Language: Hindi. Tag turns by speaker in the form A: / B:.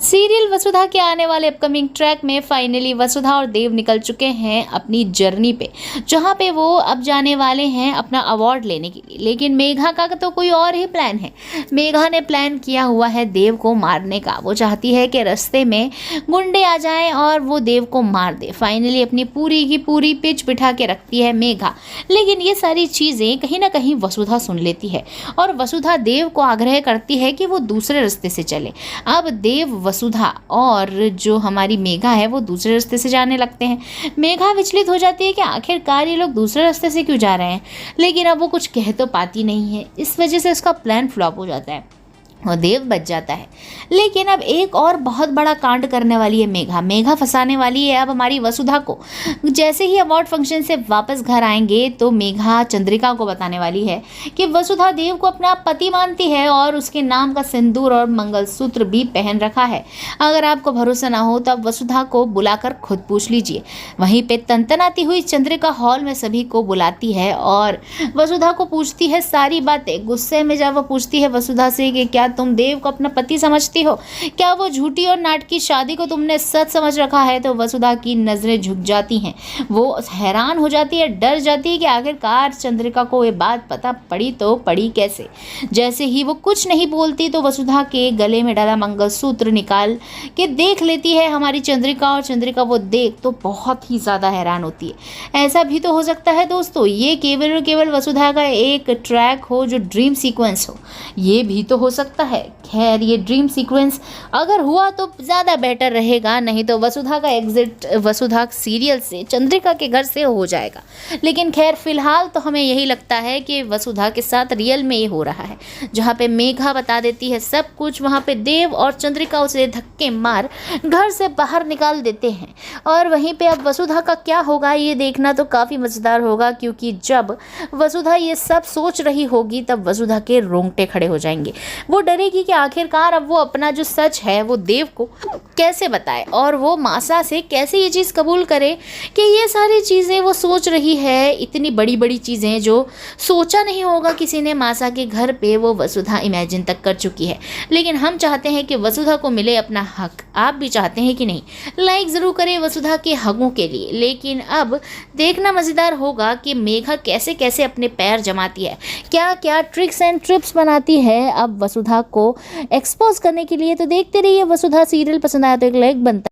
A: सीरियल वसुधा के आने वाले अपकमिंग ट्रैक में फाइनली वसुधा और देव निकल चुके हैं अपनी जर्नी पे, जहां पे वो अब जाने वाले हैं अपना अवार्ड लेने के लिए। लेकिन मेघा का तो कोई और ही प्लान है। मेघा ने प्लान किया हुआ है देव को मारने का। वो चाहती है कि रास्ते में गुंडे आ जाएं और वो देव को मार दे। फाइनली अपनी पूरी की पूरी पिच बिठा के रखती है मेघा। लेकिन ये सारी चीज़ें कहीं ना कहीं वसुधा सुन लेती है और वसुधा देव को आग्रह करती है कि वो दूसरे रास्ते से चले। अब देव, वसुधा और जो हमारी मेघा है वो दूसरे रास्ते से जाने लगते हैं। मेघा विचलित हो जाती है कि आखिरकार ये लोग दूसरे रास्ते से क्यों जा रहे हैं, लेकिन अब वो कुछ कह तो पाती नहीं है। इस वजह से उसका प्लान फ्लॉप हो जाता है और देव बच जाता है। लेकिन अब एक और बहुत बड़ा कांड करने वाली है मेघा। मेघा फंसाने वाली है अब हमारी वसुधा को। जैसे ही अवार्ड फंक्शन से वापस घर आएंगे तो मेघा चंद्रिका को बताने वाली है कि वसुधा देव को अपना पति मानती है और उसके नाम का सिंदूर और मंगलसूत्र भी पहन रखा है। अगर आपको भरोसा ना हो तो आप वसुधा को बुलाकर खुद पूछ लीजिए। वहीं पे तनतनाती हुई चंद्रिका हॉल में सभी को बुलाती है और वसुधा को पूछती है सारी बातें। गुस्से में जब वो पूछती है वसुधा से कि क्या तुम देव को अपना पति समझती हो, क्या वो झूठी और नाटकी शादी को तुमने सच समझ रखा है, तो वसुधा की नजरें झुक जाती हैं। वो हैरान हो जाती है, डर जाती है कि आखिरकार चंद्रिका को ये बात पता पड़ी तो पड़ी कैसे। जैसे ही वो कुछ नहीं बोलती तो वसुधा के गले में डाला मंगलसूत्र निकाल के देख लेती है हमारी चंद्रिका और चंद्रिका वो देख तो बहुत ही ज़्यादा हैरान होती है। ऐसा भी तो हो सकता है दोस्तों, ये केवल और केवल वसुधा का एक ट्रैक हो जो ड्रीम सीक्वेंस हो, ये भी तो हो सकता है। खैर ये ड्रीम सीक्वेंस अगर हुआ तो ज़्यादा बेटर रहेगा, नहीं तो वसुधा का एग्जिट वसुधा सीरियल से चंद्रिका के घर से हो जाएगा। लेकिन खैर फिलहाल तो हमें यही लगता है कि वसुधा के साथ रियल में ये हो रहा है। जहाँ पे मेघा बता देती है सब कुछ, वहाँ पे देव और चंद्रिका उसे धक्के मार घर से बाहर निकाल देते हैं। और वहीं पे अब वसुधा का क्या होगा ये देखना तो काफ़ी मज़ेदार होगा, क्योंकि जब वसुधा ये सब सोच रही होगी तब वसुधा के रोंगटे खड़े हो जाएंगे। वो डरेगी कि आखिरकार अब वो अपना जो सच है वो देव को कैसे बताए और वो मासा से कैसे ये चीज़ कबूल करे कि ये सारी चीज़ें वो सोच रही है। इतनी बड़ी बड़ी चीज़ें जो सोचा नहीं होगा किसी ने मासा के घर पे, वो वसुधा इमेजिन तक कर चुकी है। लेकिन हम चाहते हैं कि वसुधा को मिले अपना हक। आप भी चाहते हैं कि नहीं? लाइक ज़रूर करें वसुधा के हकों के लिए। लेकिन अब देखना मज़ेदार होगा कि मेघा कैसे कैसे अपने पैर जमाती है, क्या क्या ट्रिक्स एंड ट्रिप्स बनाती है अब वसुधा को एक्सपोज करने के लिए। तो देखते रहिए वसुधा सीरियल। पसंद आया तो एक लाइक बनता है।